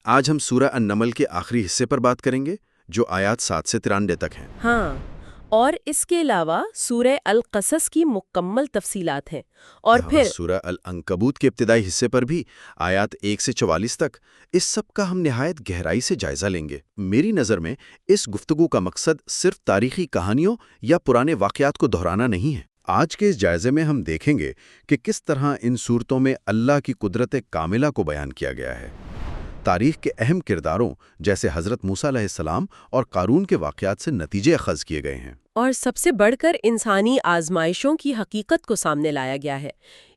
آج ہم سورہ النمل کے آخری حصے پر بات کریں گے جو آیات 7 سے 93 تک ہیں۔ ہاں، اور اس کے علاوہ سورہ القصص کی مکمل تفصیلات ہیں اور اور پھر سورہ العنکبوت کے ابتدائی حصے پر بھی آیات 1 سے 44 تک۔ اس سب کا ہم نہایت گہرائی سے جائزہ لیں گے۔ میری نظر میں اس گفتگو کا مقصد صرف تاریخی کہانیوں یا پرانے واقعات کو دہرانا نہیں ہے۔ آج کے اس جائزے میں ہم دیکھیں گے کہ کس طرح ان صورتوں میں اللہ کی قدرت کاملہ کو بیان کیا گیا ہے۔ تاریخ کے اہم کرداروں جیسے حضرت موسیٰ علیہ السلام اور قارون کے واقعات سے نتیجے اخذ کیے گئے ہیں۔ اور سب سے بڑھ کر انسانی آزمائشوں کی حقیقت کو سامنے لایا گیا ہے۔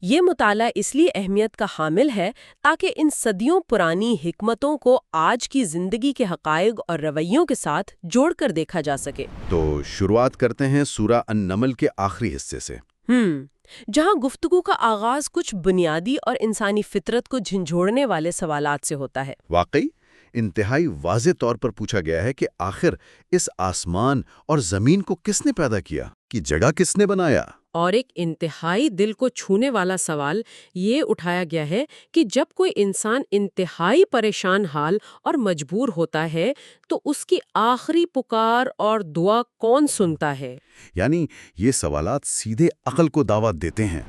یہ مطالعہ اس لیے اہمیت کا حامل ہے تاکہ ان صدیوں پرانی حکمتوں کو آج کی زندگی کے حقائق اور رویوں کے ساتھ جوڑ کر دیکھا جا سکے۔ تو شروعات کرتے ہیں سورہ النمل کے آخری حصے سے۔ جہاں گفتگو کا آغاز کچھ بنیادی اور انسانی فطرت کو جھنجھوڑنے والے سوالات سے ہوتا ہے۔ واقعی انتہائی واضح طور پر پوچھا گیا ہے کہ آخر اس آسمان اور زمین کو کس نے پیدا کیا، کی جگہ کس نے بنایا؟ اور ایک انتہائی دل کو چھونے والا سوال یہ اٹھایا گیا ہے کہ جب کوئی انسان انتہائی پریشان حال اور مجبور ہوتا ہے تو اس کی آخری پکار اور دعا کون سنتا ہے؟ یعنی یہ سوالات سیدھے عقل کو دعوت دیتے ہیں،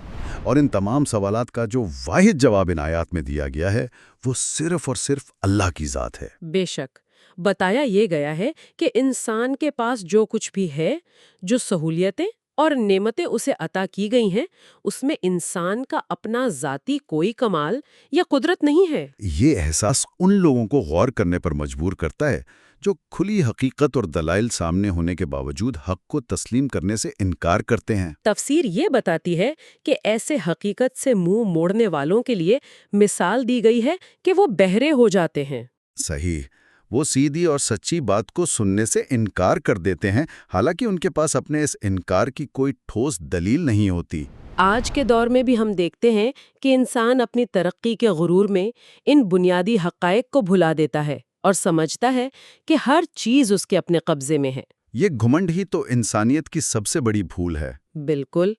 اور ان تمام سوالات کا جو واحد جواب ان آیات میں دیا گیا ہے وہ صرف اور صرف اللہ کی ذات ہے۔ بے شک بتایا یہ گیا ہے کہ انسان کے پاس جو کچھ بھی ہے، جو سہولیتیں اور نعمتیں اسے عطا کی گئی ہیں، اس میں انسان کا اپنا ذاتی کوئی کمال یا قدرت نہیں ہے۔ یہ احساس ان لوگوں کو غور کرنے پر مجبور کرتا ہے جو کھلی حقیقت اور دلائل سامنے ہونے کے باوجود حق کو تسلیم کرنے سے انکار کرتے ہیں۔ تفسیر یہ بتاتی ہے کہ ایسے حقیقت سے منہ موڑنے والوں کے لیے مثال دی گئی ہے کہ وہ بہرے ہو جاتے ہیں۔ صحیح، وہ سیدھی اور سچی بات کو سننے سے انکار کر دیتے ہیں، حالانکہ ان کے پاس اپنے اس انکار کی کوئی ٹھوس دلیل نہیں ہوتی۔ آج کے دور میں بھی ہم دیکھتے ہیں کہ انسان اپنی ترقی کے غرور میں ان بنیادی حقائق کو بھلا دیتا ہے اور سمجھتا ہے کہ ہر چیز اس کے اپنے قبضے میں ہے۔ یہ گھمنڈ ہی تو انسانیت کی سب سے بڑی بھول ہے۔ بالکل۔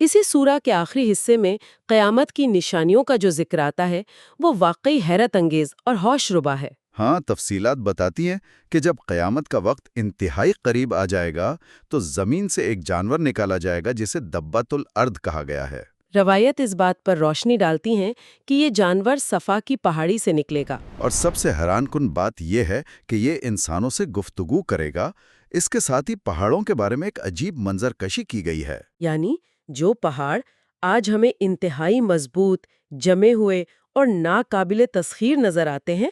اسی سورہ کے آخری حصے میں قیامت کی نشانیوں کا جو ذکر آتا ہے وہ واقعی حیرت انگیز اور ہوش ربا ہے۔ ہاں، تفصیلات بتاتی ہیں کہ جب قیامت کا وقت انتہائی قریب آ جائے گا تو زمین سے ایک جانور نکالا جائے گا جسے دبۃ الارض کہا گیا ہے۔ روایت اس بات پر روشنی ڈالتی ہیں کہ یہ جانور صفا کی پہاڑی سے نکلے گا۔ اور سب سے حیران کن بات یہ ہے کہ یہ انسانوں سے گفتگو کرے گا۔ اس کے ساتھ ہی پہاڑوں کے بارے میں ایک عجیب منظر کشی کی گئی ہے۔ یعنی جو پہاڑ آج ہمیں انتہائی مضبوط، جمے ہوئے اور ناقابل تسخیر نظر آتے ہیں،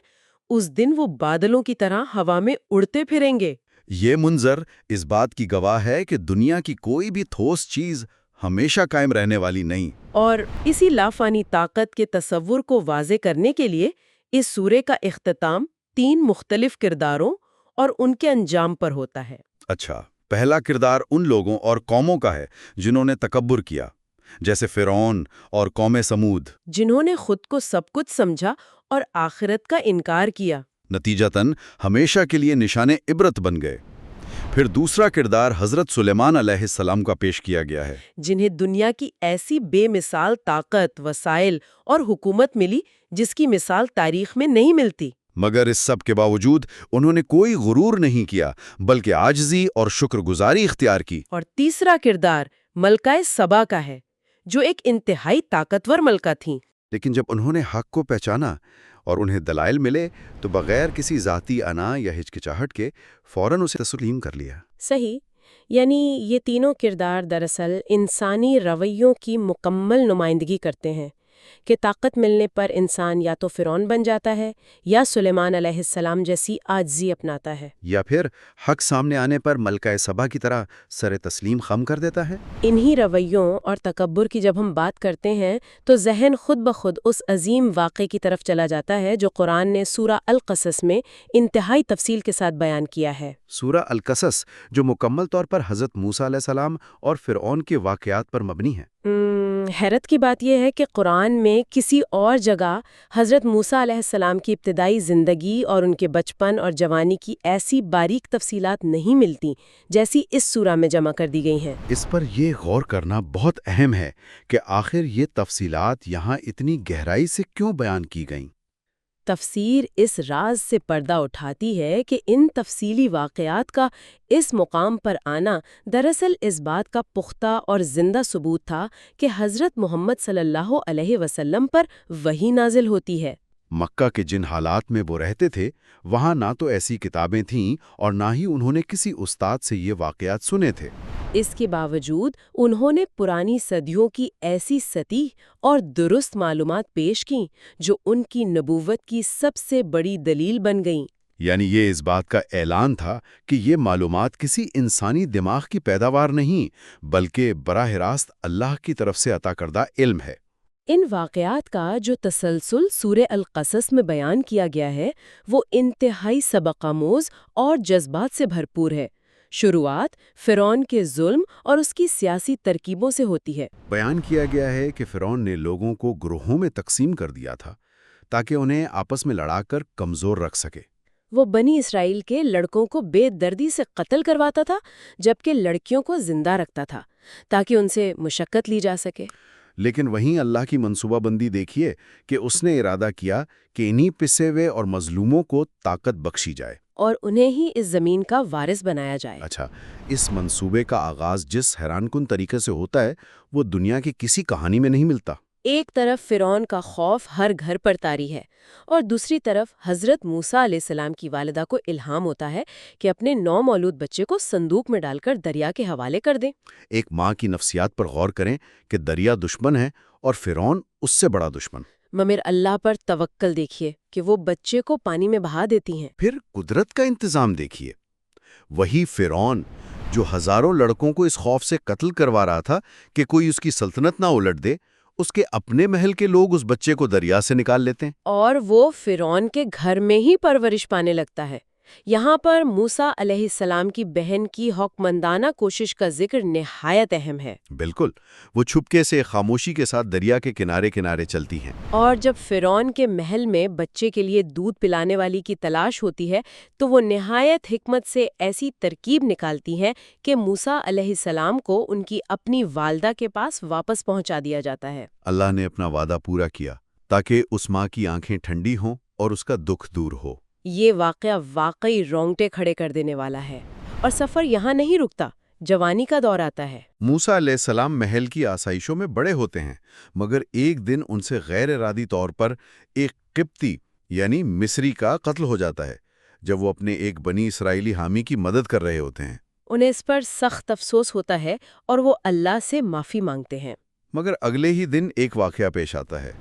اس دن وہ بادلوں کی طرح ہوا میں اڑتے پھریں گے۔ یہ منظر اس بات کی گواہ ہے کہ دنیا کی کوئی بھی ٹھوس چیز ہمیشہ قائم رہنے والی نہیں۔ اور اسی لافانی طاقت کے تصور کو واضح کرنے کے لیے اس سورے کا اختتام 3 مختلف کرداروں اور ان کے انجام پر ہوتا ہے۔ اچھا، پہلا کردار ان لوگوں اور قوموں کا ہے جنہوں نے تکبر کیا، جیسے فرعون اور قوم سمود، جنہوں نے خود کو سب کچھ سمجھا اور آخرت کا انکار کیا۔ نتیجتاً ہمیشہ کے لیے نشان عبرت بن گئے۔ پھر دوسرا کردار حضرت سلیمان علیہ السلام کا پیش کیا گیا ہے، جنہیں دنیا کی ایسی بے مثال طاقت، وسائل اور حکومت ملی جس کی مثال تاریخ میں نہیں ملتی۔ مگر اس سب کے باوجود انہوں نے کوئی غرور نہیں کیا بلکہ عاجزی اور شکر گزاری اختیار کی۔ اور تیسرا کردار ملکہ سبا کا ہے، جو ایک انتہائی طاقتور ملکہ تھیں۔ لیکن جب انہوں نے حق کو پہچانا اور انہیں دلائل ملے تو بغیر کسی ذاتی انا یا ہچکچاہٹ کے فوراً اسے تسلیم کر لیا۔ صحیح، یعنی یہ تینوں کردار دراصل انسانی رویوں کی مکمل نمائندگی کرتے ہیں کہ طاقت ملنے پر انسان یا تو فرعون بن جاتا ہے یا سلیمان علیہ السلام جیسی عاجزی اپناتا ہے، یا پھر حق سامنے آنے پر ملکہ سبا کی طرح سر تسلیم خم کر دیتا ہے۔ انہی رویوں اور تکبر کی جب ہم بات کرتے ہیں تو ذہن خود بخود اس عظیم واقعے کی طرف چلا جاتا ہے جو قرآن نے سورہ القصص میں انتہائی تفصیل کے ساتھ بیان کیا ہے۔ سورہ القصص جو مکمل طور پر حضرت موسیٰ علیہ السلام اور فرعون کے واقعات پر مبنی ہے۔ حیرت کی بات یہ ہے کہ قرآن میں کسی اور جگہ حضرت موسیٰ علیہ السلام کی ابتدائی زندگی اور ان کے بچپن اور جوانی کی ایسی باریک تفصیلات نہیں ملتی جیسی اس سورہ میں جمع کر دی گئی ہیں۔ اس پر یہ غور کرنا بہت اہم ہے کہ آخر یہ تفصیلات یہاں اتنی گہرائی سے کیوں بیان کی گئیں۔ تفسیر اس راز سے پردہ اٹھاتی ہے کہ ان تفصیلی واقعات کا اس مقام پر آنا دراصل اس بات کا پختہ اور زندہ ثبوت تھا کہ حضرت محمد صلی اللہ علیہ وسلم پر وحی نازل ہوتی ہے۔ مکہ کے جن حالات میں وہ رہتے تھے وہاں نہ تو ایسی کتابیں تھیں اور نہ ہی انہوں نے کسی استاد سے یہ واقعات سنے تھے۔ اس کے باوجود انہوں نے پرانی صدیوں کی ایسی سطح اور درست معلومات پیش کیں جو ان کی نبوت کی سب سے بڑی دلیل بن گئیں۔ یعنی یہ اس بات کا اعلان تھا کہ یہ معلومات کسی انسانی دماغ کی پیداوار نہیں بلکہ براہ راست اللہ کی طرف سے عطا کردہ علم ہے۔ ان واقعات کا جو تسلسل سورہ القصص میں بیان کیا گیا ہے وہ انتہائی سبق آموز اور جذبات سے بھرپور ہے۔ شروعات فرعون کے ظلم اور اس کی سیاسی ترکیبوں سے ہوتی ہے۔ بیان کیا گیا ہے کہ فرعون نے لوگوں کو گروہوں میں تقسیم کر دیا تھا تاکہ انہیں آپس میں لڑا کر کمزور رکھ سکے۔ وہ بنی اسرائیل کے لڑکوں کو بے دردی سے قتل کرواتا تھا جبکہ لڑکیوں کو زندہ رکھتا تھا تاکہ ان سے مشقت لی جا سکے۔ لیکن وہیں اللہ کی منصوبہ بندی دیکھیے کہ اس نے ارادہ کیا کہ انہی پسے ہوئے اور مظلوموں کو طاقت بخشی جائے اور انہیں ہی اس زمین کا وارث بنایا جائے۔ اچھا، اس منصوبے کا آغاز جس حیران کن طریقے سے ہوتا ہے وہ دنیا کی کسی کہانی میں نہیں ملتا۔ ایک طرف فرعون کا خوف ہر گھر پر طاری ہے اور دوسری طرف حضرت موسیٰ علیہ السلام کی والدہ کو الہام ہوتا ہے کہ اپنے نومولود بچے کو صندوق میں ڈال کر دریا کے حوالے کر دیں۔ ایک ماں کی نفسیات پر غور کریں کہ دریا دشمن ہے اور فرعون اس سے بڑا دشمن۔ مگر اللہ پر توکل دیکھیے کہ وہ بچے کو پانی میں بہا دیتی ہیں۔ پھر قدرت کا انتظام دیکھیے، وہی فرعون جو ہزاروں لڑکوں کو اس خوف سے قتل کروا رہا تھا کہ کوئی اس کی سلطنت نہ الٹ دے، اس کے اپنے محل کے لوگ اس بچے کو دریا سے نکال لیتے ہیں۔ اور وہ فرعون کے گھر میں ہی پرورش پانے لگتا ہے۔ یہاں پر موسیٰ علیہ السلام کی بہن کی حکمندانہ کوشش کا ذکر نہایت اہم ہے۔ بالکل، وہ چھپکے سے خاموشی کے ساتھ دریا کے کنارے کنارے چلتی ہیں۔ اور جب فرعون کے محل میں بچے کے لیے دودھ پلانے والی کی تلاش ہوتی ہے تو وہ نہایت حکمت سے ایسی ترکیب نکالتی ہے کہ موسیٰ علیہ السلام کو ان کی اپنی والدہ کے پاس واپس پہنچا دیا جاتا ہے۔ اللہ نے اپنا وعدہ پورا کیا تاکہ اس ماں کی آنکھیں ٹھنڈی ہوں اور اس کا دکھ دور ہو۔ یہ واقعہ واقعی رونگٹے کھڑے کر دینے والا ہے اور سفر یہاں نہیں رکتا، جوانی کا دور آتا ہے۔ موسیٰ علیہ السلام محل کی آسائشوں میں بڑے ہوتے ہیں مگر ایک دن ان سے غیر ارادی طور پر ایک قبطی یعنی مصری کا قتل ہو جاتا ہے جب وہ اپنے ایک بنی اسرائیلی حامی کی مدد کر رہے ہوتے ہیں۔ انہیں اس پر سخت افسوس ہوتا ہے اور وہ اللہ سے معافی مانگتے ہیں۔ مگر اگلے ہی دن ایک واقعہ پیش آتا ہے۔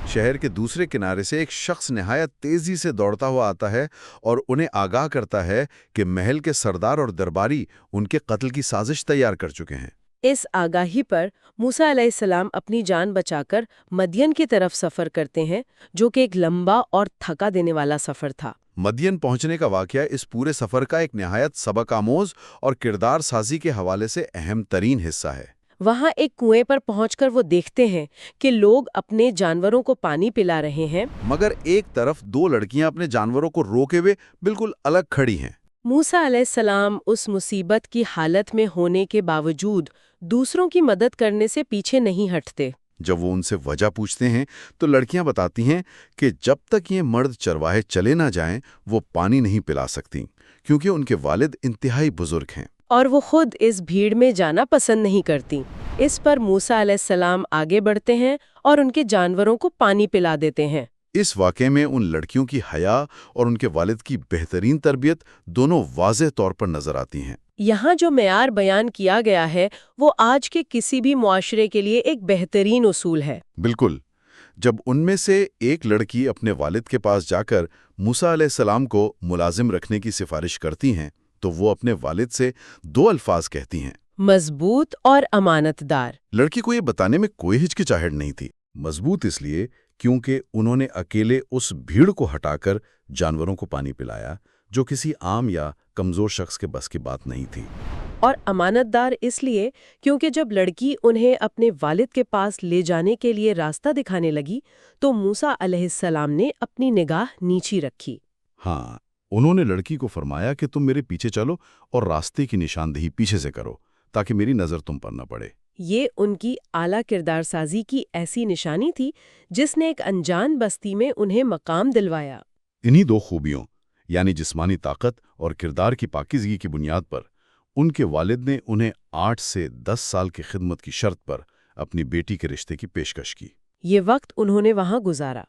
شہر کے دوسرے کنارے سے ایک شخص نہایت تیزی سے دوڑتا ہوا آتا ہے اور انہیں آگاہ کرتا ہے کہ محل کے سردار اور درباری ان کے قتل کی سازش تیار کر چکے ہیں۔ اس آگاہی پر موسیٰ علیہ السلام اپنی جان بچا کر مدین کی طرف سفر کرتے ہیں جو کہ ایک لمبا اور تھکا دینے والا سفر تھا۔ مدین پہنچنے کا واقعہ اس پورے سفر کا ایک نہایت سبق آموز اور کردار سازی کے حوالے سے اہم ترین حصہ ہے۔ وہاں ایک کنویں پر پہنچ کر وہ دیکھتے ہیں کہ لوگ اپنے جانوروں کو پانی پلا رہے ہیں، مگر ایک طرف دو لڑکیاں اپنے جانوروں کو روکے ہوئے بالکل الگ کھڑی ہیں۔ موسیٰ علیہ السلام اس مصیبت کی حالت میں ہونے کے باوجود دوسروں کی مدد کرنے سے پیچھے نہیں ہٹتے۔ جب وہ ان سے وجہ پوچھتے ہیں تو لڑکیاں بتاتی ہیں کہ جب تک یہ مرد چرواہے چلے نہ جائیں وہ پانی نہیں پلا سکتی کیونکہ ان کے والد انتہائی بزرگ ہیں۔ اور وہ خود اس بھیڑ میں جانا پسند نہیں کرتی۔ اس پر موسیٰ علیہ السلام آگے بڑھتے ہیں اور ان کے جانوروں کو پانی پلا دیتے ہیں۔ اس واقعے میں ان لڑکیوں کی حیا اور ان کے والد کی بہترین تربیت دونوں واضح طور پر نظر آتی ہیں۔ یہاں جو معیار بیان کیا گیا ہے وہ آج کے کسی بھی معاشرے کے لیے ایک بہترین اصول ہے۔ بالکل، جب ان میں سے ایک لڑکی اپنے والد کے پاس جا کر موسیٰ علیہ السلام کو ملازم رکھنے کی سفارش کرتی ہیں تو وہ اپنے والد سے دو الفاظ کہتی ہیں: مضبوط اور امانت دار۔ لڑکی کو یہ بتانے میں کوئی ہچکچاہٹ نہیں تھی۔ مضبوط اس لیے کیونکہ انہوں نے اکیلے اس بھیڑ کو ہٹا کر جانوروں کو پانی پلایا جو کسی عام یا کمزور شخص کے بس کی بات نہیں تھی۔ اور امانت دار اس لیے کیونکہ جب لڑکی انہیں اپنے والد کے پاس لے جانے کے لیے راستہ دکھانے لگی تو موسیٰ علیہ السلام نے اپنی نگاہ نیچی رکھی۔ ہاں، انہوں نے لڑکی کو فرمایا کہ تم میرے پیچھے چلو اور راستے کی نشاندہی پیچھے سے کرو تاکہ میری نظر تم پر نہ پڑے۔ یہ ان کی اعلیٰ کردار سازی کی ایسی نشانی تھی جس نے ایک انجان بستی میں انہیں مقام دلوایا۔ انہی دو خوبیوں یعنی جسمانی طاقت اور کردار کی پاکیزگی کی بنیاد پر ان کے والد نے انہیں 8 سے 10 سال کی خدمت کی شرط پر اپنی بیٹی کے رشتے کی پیشکش کی۔ یہ وقت انہوں نے وہاں گزارا،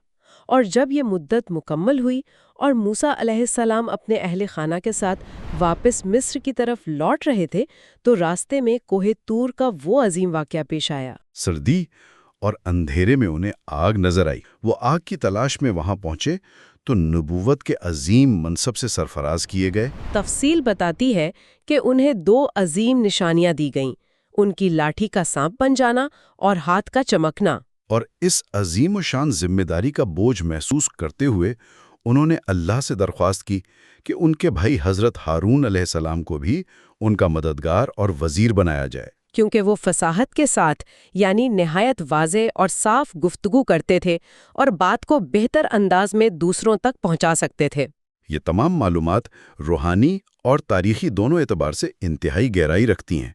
اور جب یہ مدت مکمل ہوئی اور موسیٰ علیہ السلام اپنے اہل خانہ کے ساتھ واپس مصر کی طرف لوٹ رہے تھے تو راستے میں کوہ طور کا وہ عظیم واقعہ پیش آیا۔ سردی اور اندھیرے میں انہیں آگ نظر آئی۔ وہ آگ کی تلاش میں وہاں پہنچے تو نبوت کے عظیم منصب سے سرفراز کیے گئے۔ تفصیل بتاتی ہے کہ انہیں 2 عظیم نشانیاں دی گئیں، ان کی لاٹھی کا سانپ بن جانا اور ہاتھ کا چمکنا۔ اور اس عظیم و شان ذمہ داری کا بوجھ محسوس کرتے ہوئے انہوں نے اللہ سے درخواست کی کہ ان کے بھائی حضرت ہارون علیہ السلام کو بھی ان کا مددگار اور وزیر بنایا جائے، کیونکہ وہ فصاحت کے ساتھ یعنی نہایت واضح اور صاف گفتگو کرتے تھے اور بات کو بہتر انداز میں دوسروں تک پہنچا سکتے تھے۔ یہ تمام معلومات روحانی اور تاریخی دونوں اعتبار سے انتہائی گہرائی رکھتی ہیں،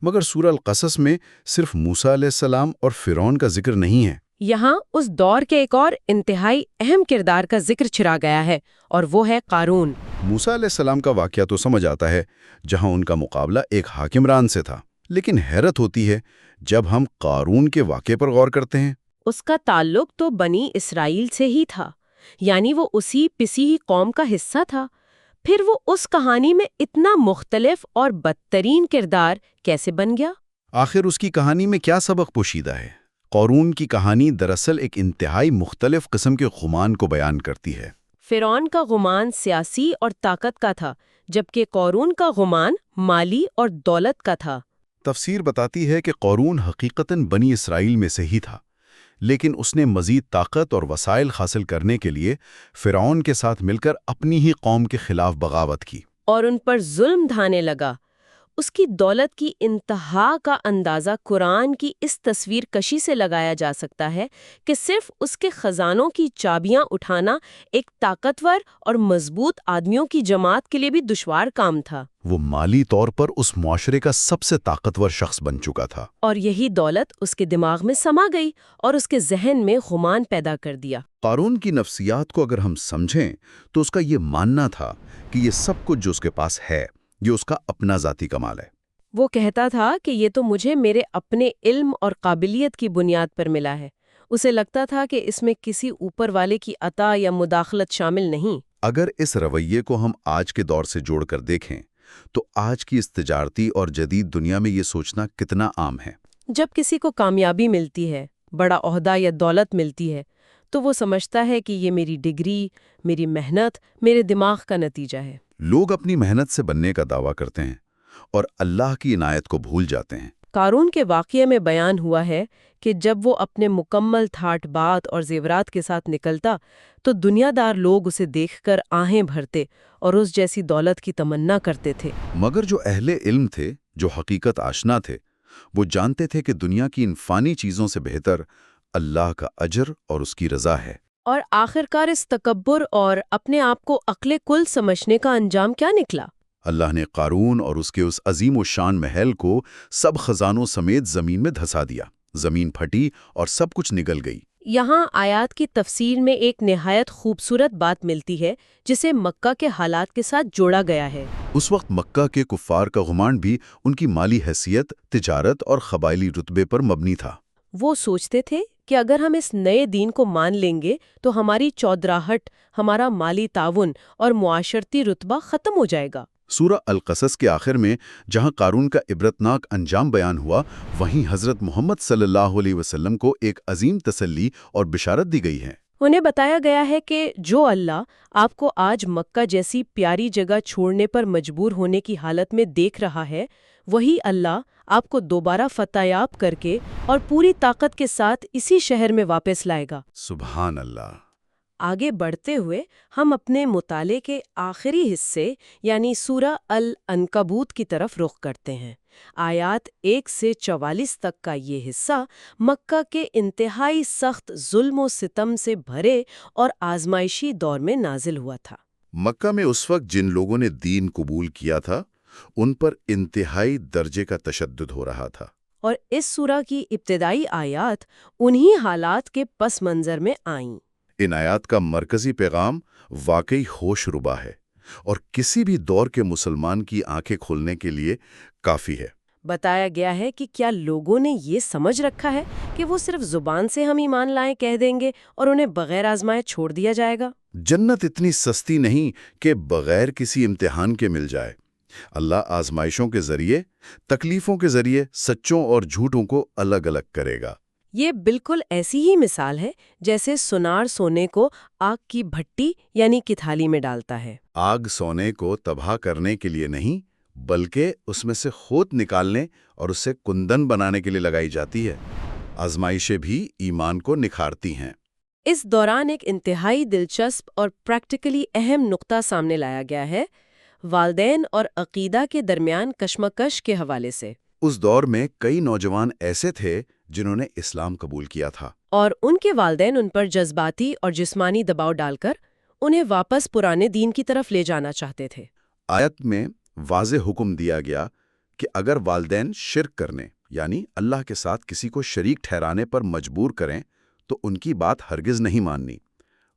مگر سورہ القصص میں صرف موسیٰ علیہ السلام اور فرعون کا ذکر نہیں ہے۔ یہاں اس دور کے ایک اور انتہائی اہم کردار کا ذکر چھڑا گیا ہے، اور وہ ہے قارون۔ موسیٰ علیہ السلام کا واقعہ تو سمجھ آتا ہے، جہاں ان کا مقابلہ ایک حاکمران سے تھا، لیکن حیرت ہوتی ہے جب ہم قارون کے واقعے پر غور کرتے ہیں۔ اس کا تعلق تو بنی اسرائیل سے ہی تھا، یعنی وہ اسی پسی ہی قوم کا حصہ تھا۔ پھر وہ اس کہانی میں اتنا مختلف اور بدترین کردار کیسے بن گیا؟ آخر اس کی کہانی میں کیا سبق پوشیدہ ہے؟ قارون کی کہانی دراصل ایک انتہائی مختلف قسم کے غمان کو بیان کرتی ہے۔ فرعون کا غمان سیاسی اور طاقت کا تھا، جبکہ قارون کا غمان مالی اور دولت کا تھا۔ تفسیر بتاتی ہے کہ قارون حقیقتاً بنی اسرائیل میں سے ہی تھا، لیکن اس نے مزید طاقت اور وسائل حاصل کرنے کے لیے فرعون کے ساتھ مل کر اپنی ہی قوم کے خلاف بغاوت کی اور ان پر ظلم ڈھانے لگا۔ اس کی دولت کی انتہا کا اندازہ قرآن کی اس تصویر کشی سے لگایا جا سکتا ہے کہ صرف اس کے خزانوں کی چابیاں اٹھانا ایک طاقتور اور مضبوط آدمیوں کی جماعت کے لیے بھی دشوار کام تھا۔ وہ مالی طور پر اس معاشرے کا سب سے طاقتور شخص بن چکا تھا، اور یہی دولت اس کے دماغ میں سما گئی اور اس کے ذہن میں غمان پیدا کر دیا۔ قارون کی نفسیات کو اگر ہم سمجھیں تو اس کا یہ ماننا تھا کہ یہ سب کچھ جو اس کے پاس ہے یہ اس کا اپنا ذاتی کمال ہے۔ وہ کہتا تھا کہ یہ تو مجھے میرے اپنے علم اور قابلیت کی بنیاد پر ملا ہے۔ اسے لگتا تھا کہ اس میں کسی اوپر والے کی عطا یا مداخلت شامل نہیں۔ اگر اس رویے کو ہم آج کے دور سے جوڑ کر دیکھیں تو آج کی اس تجارتی اور جدید دنیا میں یہ سوچنا کتنا عام ہے۔ جب کسی کو کامیابی ملتی ہے، بڑا عہدہ یا دولت ملتی ہے، تو وہ سمجھتا ہے کہ یہ میری ڈگری، میری محنت، میرے دماغ کا نتیجہ ہے۔ لوگ اپنی محنت سے بننے کا دعویٰ کرتے ہیں اور اللہ کی عنایت کو بھول جاتے ہیں۔ قارون کے واقعے میں بیان ہوا ہے کہ جب وہ اپنے مکمل ٹھاٹ بات اور زیورات کے ساتھ نکلتا تو دنیا دار لوگ اسے دیکھ کر آہیں بھرتے اور اس جیسی دولت کی تمنا کرتے تھے۔ مگر جو اہل علم تھے، جو حقیقت آشنا تھے، وہ جانتے تھے کہ دنیا کی ان فانی چیزوں سے بہتر اللہ کا اجر اور اس کی رضا ہے۔ اور آخرکار اس تکبر اور اپنے آپ کو عقل کل سمجھنے کا انجام کیا نکلا؟ اللہ نے قارون اور اس کے اس عظیم و شان محل کو سب خزانوں سمیت زمین میں دھسا دیا۔ زمین پھٹی اور سب کچھ نگل گئی۔ یہاں آیات کی تفسیر میں ایک نہایت خوبصورت بات ملتی ہے جسے مکہ کے حالات کے ساتھ جوڑا گیا ہے۔ اس وقت مکہ کے کفار کا گمان بھی ان کی مالی حیثیت، تجارت اور قبائلی رتبے پر مبنی تھا۔ وہ سوچتے تھے کہ اگر ہم اس نئے دین کو مان لیں گے تو ہماری چودراہٹ، ہمارا مالی تعاون اور معاشرتی رتبہ ختم ہو جائے گا۔ سورہ القصص کے آخر میں جہاں قارون کا عبرتناک انجام بیان ہوا، وہیں حضرت محمد صلی اللہ علیہ وسلم کو ایک عظیم تسلی اور بشارت دی گئی ہے۔ انہیں بتایا گیا ہے کہ جو اللہ آپ کو آج مکہ جیسی پیاری جگہ چھوڑنے پر مجبور ہونے کی حالت میں دیکھ رہا ہے، وہی اللہ آپ کو دوبارہ فتح یاب کر کے اور پوری طاقت کے ساتھ اسی شہر میں واپس لائے گا۔ سبحان اللہ۔ آگے بڑھتے ہوئے ہم اپنے مطالعے کے آخری حصے یعنی سورہ العنکبوت کی طرف رخ کرتے ہیں۔ آیات 1 سے 44 تک کا یہ حصہ مکہ کے انتہائی سخت ظلم و ستم سے بھرے اور آزمائشی دور میں نازل ہوا تھا۔ مکہ میں اس وقت جن لوگوں نے دین قبول کیا تھا، ان پر انتہائی درجے کا تشدد ہو رہا تھا۔ اور اس سورہ کی ابتدائی آیات انہی حالات کے پس منظر میں آئیں۔ ان آیات کا مرکزی پیغام واقعی ہوش ربا ہے اور کسی بھی دور کے مسلمان کی آنکھیں کھولنے کے لیے کافی ہے۔ بتایا گیا ہے کہ کیا لوگوں نے یہ سمجھ رکھا ہے کہ وہ صرف زبان سے ہم ایمان لائیں کہہ دیں گے اور انہیں بغیر آزمائے چھوڑ دیا جائے گا؟ جنت اتنی سستی نہیں کہ بغیر کسی امتحان کے مل جائے۔ اللہ آزمائشوں کے ذریعے، تکلیفوں کے ذریعے سچوں اور جھوٹوں کو الگ الگ کرے گا۔ یہ بالکل ایسی ہی مثال ہے جیسے سونار سونے کو آگ کی بھٹی یعنی کتھالی میں ڈالتا ہے۔ آگ سونے کو تباہ کرنے کے لیے نہیں، بلکہ اس میں سے خوت نکالنے اور اسے کندن بنانے کے لیے لگائی جاتی ہے۔ آزمائشیں بھی ایمان کو نکھارتی ہیں۔ اس دوران ایک انتہائی دلچسپ اور پریکٹیکلی اہم نقطہ سامنے لایا گیا ہے، والدین اور عقیدہ کے درمیان کشمکش کے حوالے سے۔ اس دور میں کئی نوجوان ایسے تھے جنہوں نے اسلام قبول کیا تھا، اور ان کے والدین ان پر جذباتی اور جسمانی دباؤ ڈال کر انہیں واپس پرانے دین کی طرف لے جانا چاہتے تھے۔ آیت میں واضح حکم دیا گیا کہ اگر والدین شرک کرنے یعنی اللہ کے ساتھ کسی کو شریک ٹھہرانے پر مجبور کریں تو ان کی بات ہرگز نہیں ماننی،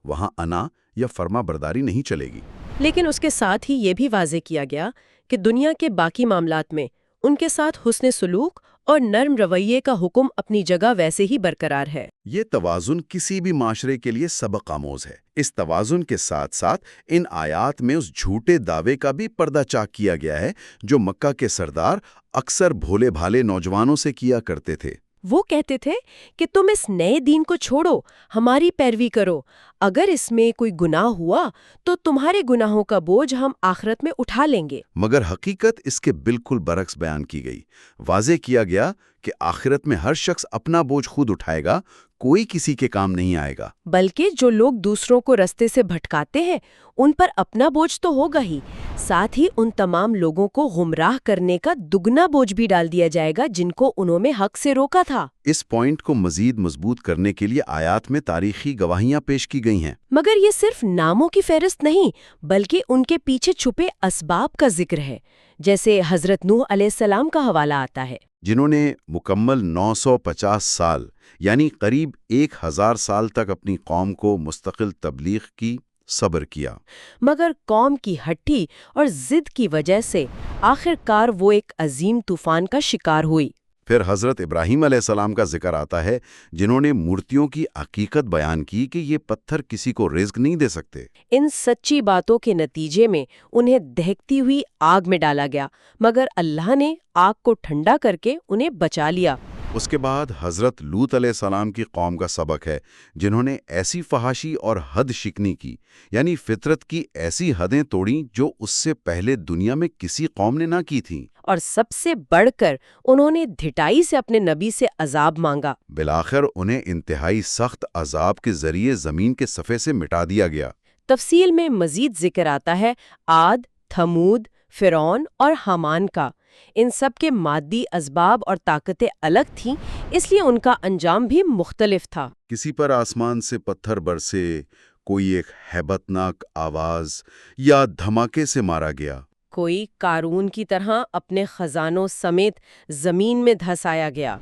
وہاں انا یا فرما برداری نہیں چلے گی۔ لیکن اس کے ساتھ ہی یہ بھی واضح کیا گیا کہ دنیا کے باقی معاملات میں ان کے ساتھ حسن سلوک اور نرم رویے کا حکم اپنی جگہ ویسے ہی برقرار ہے۔ یہ توازن کسی بھی معاشرے کے لیے سبق آموز ہے۔ اس توازن کے ساتھ ساتھ ان آیات میں اس جھوٹے دعوے کا بھی پردہ چاک کیا گیا ہے جو مکہ کے سردار اکثر بھولے بھالے نوجوانوں سے کیا کرتے تھے۔ وہ کہتے تھے کہ تم اس نئے دین کو چھوڑو، ہماری پیروی کرو، اگر اس میں کوئی گناہ ہوا تو تمہارے گناہوں کا بوجھ ہم آخرت میں اٹھا لیں گے۔ مگر حقیقت اس کے بالکل برعکس بیان کی گئی۔ واضح کیا گیا کہ آخرت میں ہر شخص اپنا بوجھ خود اٹھائے گا، کوئی کسی کے کام نہیں آئے گا۔ بلکہ جو لوگ دوسروں کو رستے سے بھٹکاتے ہیں ان پر اپنا بوجھ تو ہوگا ہی، ساتھ ہی ان تمام لوگوں کو گمراہ کرنے کا دگنا بوجھ بھی ڈال دیا جائے گا جن کو انہوں نے حق سے روکا تھا۔ اس پوائنٹ کو مزید مضبوط کرنے کے لیے آیات میں تاریخی گواہیاں پیش کی گئی ہیں۔ مگر یہ صرف ناموں کی فہرست نہیں بلکہ ان کے پیچھے چھپے اسباب کا ذکر ہے، جیسے حضرت نوح علیہ السلام کا حوالہ آتا ہے، جنہوں نے مکمل 950 سال یعنی قریب 1000 سال تک اپنی قوم کو مستقل تبلیغ کی صبر کیا۔ مگر قوم کی ہٹھی اور ضد کی وجہ سے آخر کار وہ ایک عظیم طوفان کا شکار ہوئی۔ پھر حضرت ابراہیم علیہ السلام کا ذکر آتا ہے جنہوں نے مورتیوں کی حقیقت بیان کی کہ یہ پتھر کسی کو رزق نہیں دے سکتے۔ ان سچی باتوں کے نتیجے میں انہیں دہکتی ہوئی آگ میں ڈالا گیا، مگر اللہ نے آگ کو ٹھنڈا کر کے انہیں بچا لیا۔ اس کے بعد حضرت لوط علیہ السلام کی قوم کا سبق ہے جنہوں نے ایسی فحاشی اور حد شکنی کی، یعنی فطرت کی ایسی حدیں توڑیں جو اس سے پہلے دنیا میں کسی قوم نے نہ کی تھیں، اور سب سے بڑھ کر انہوں نے ڈھٹائی سے اپنے نبی سے عذاب مانگا۔ بالآخر انہیں انتہائی سخت عذاب کے ذریعے زمین کے صفحے سے مٹا دیا گیا۔ تفصیل میں مزید ذکر آتا ہے عاد، تھمود، فرعون اور حامان کا۔ ان سب کے مادی اسباب اور طاقتیں الگ تھیں، اس لیے ان کا انجام بھی مختلف تھا۔ کسی پر آسمان سے پتھر برسے، کوئی ایک ہیبت ناک آواز یا دھماکے سے مارا گیا، کوئی قارون کی طرح اپنے خزانوں سمیت زمین میں دھسایا گیا،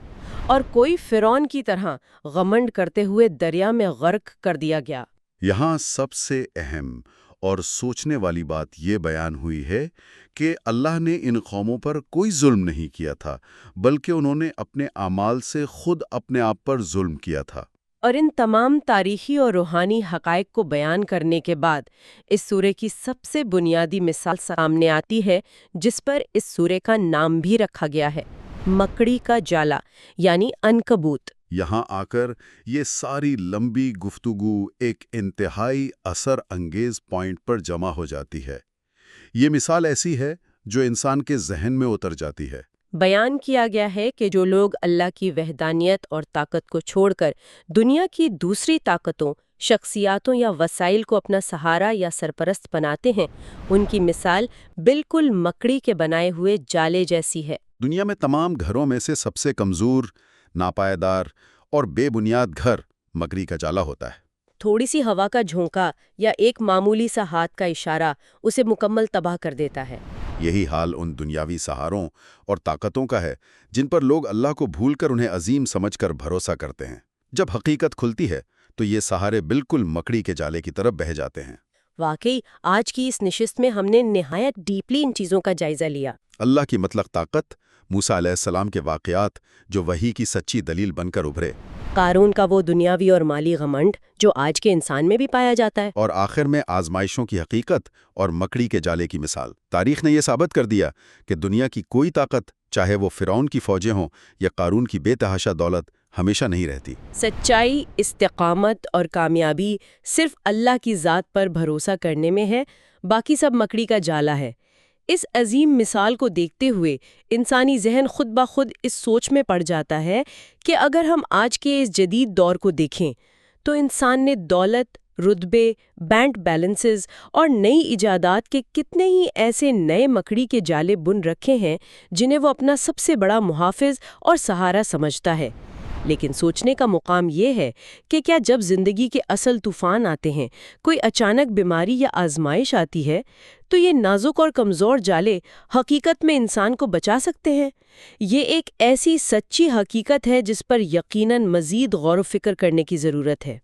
اور کوئی فرعون کی طرح غمنڈ کرتے ہوئے دریا میں غرق کر دیا گیا۔ یہاں سب سے اہم اور سوچنے والی بات یہ بیان ہوئی ہے کہ اللہ نے ان قوموں پر کوئی ظلم نہیں کیا تھا، بلکہ انہوں نے اپنے اعمال سے خود اپنے آپ پر ظلم کیا تھا۔ اور ان تمام تاریخی اور روحانی حقائق کو بیان کرنے کے بعد اس سورے کی سب سے بنیادی مثال سامنے آتی ہے جس پر اس سورے کا نام بھی رکھا گیا ہے، مکڑی کا جالا یعنی عنکبوت۔ یہاں آ کر یہ ساری لمبی گفتگو ایک انتہائی اثر انگیز پوائنٹ پر جمع ہو جاتی ہے۔ یہ مثال ایسی ہے جو انسان کے ذہن میں اتر جاتی ہے۔ بیان کیا گیا ہے کہ جو لوگ اللہ کی وحدانیت اور طاقت کو چھوڑ کر دنیا کی دوسری طاقتوں، شخصیاتوں یا وسائل کو اپنا سہارا یا سرپرست بناتے ہیں، ان کی مثال بالکل مکڑی کے بنائے ہوئے جالے جیسی ہے۔ دنیا میں تمام گھروں میں سے سب سے کمزور، ناپائیدار اور بے بنیاد گھر مکڑی کا جالا ہوتا ہے۔ تھوڑی سی ہوا کا جھونکا یا ایک معمولی سا ہاتھ کا اشارہ اسے مکمل تباہ کر دیتا ہے۔ یہی حال ان دنیاوی سہاروں اور طاقتوں کا ہے جن پر لوگ اللہ کو بھول کر انہیں عظیم سمجھ کر بھروسہ کرتے ہیں۔ جب حقیقت کھلتی ہے تو یہ سہارے بالکل مکڑی کے جالے کی طرف بہہ جاتے ہیں۔ واقعی آج کی اس نشست میں ہم نے نہایت ڈیپلی ان چیزوں کا جائزہ لیا۔ اللہ کی مطلق طاقت، موسیٰ علیہ السلام کے واقعات جو وحی کی سچی دلیل بن کر ابھرے، قارون کا وہ دنیاوی اور مالی غمنڈ جو آج کے انسان میں بھی پایا جاتا ہے، اور آخر میں آزمائشوں کی حقیقت اور مکڑی کے جالے کی مثال۔ تاریخ نے یہ ثابت کر دیا کہ دنیا کی کوئی طاقت، چاہے وہ فرعون کی فوجیں ہوں یا قارون کی بے تحاشا دولت، ہمیشہ نہیں رہتی۔ سچائی، استقامت اور کامیابی صرف اللہ کی ذات پر بھروسہ کرنے میں ہے، باقی سب مکڑی کا جالا ہے۔ اس عظیم مثال کو دیکھتے ہوئے انسانی ذہن خود بخود اس سوچ میں پڑ جاتا ہے کہ اگر ہم آج کے اس جدید دور کو دیکھیں تو انسان نے دولت، رتبے، بینک بیلنسز اور نئی ایجادات کے کتنے ہی ایسے نئے مکڑی کے جالے بن رکھے ہیں جنہیں وہ اپنا سب سے بڑا محافظ اور سہارا سمجھتا ہے۔ لیکن سوچنے کا مقام یہ ہے کہ کیا جب زندگی کے اصل طوفان آتے ہیں، کوئی اچانک بیماری یا آزمائش آتی ہے، تو یہ نازک اور کمزور جالے حقیقت میں انسان کو بچا سکتے ہیں؟ یہ ایک ایسی سچی حقیقت ہے جس پر یقیناً مزید غور و فکر کرنے کی ضرورت ہے۔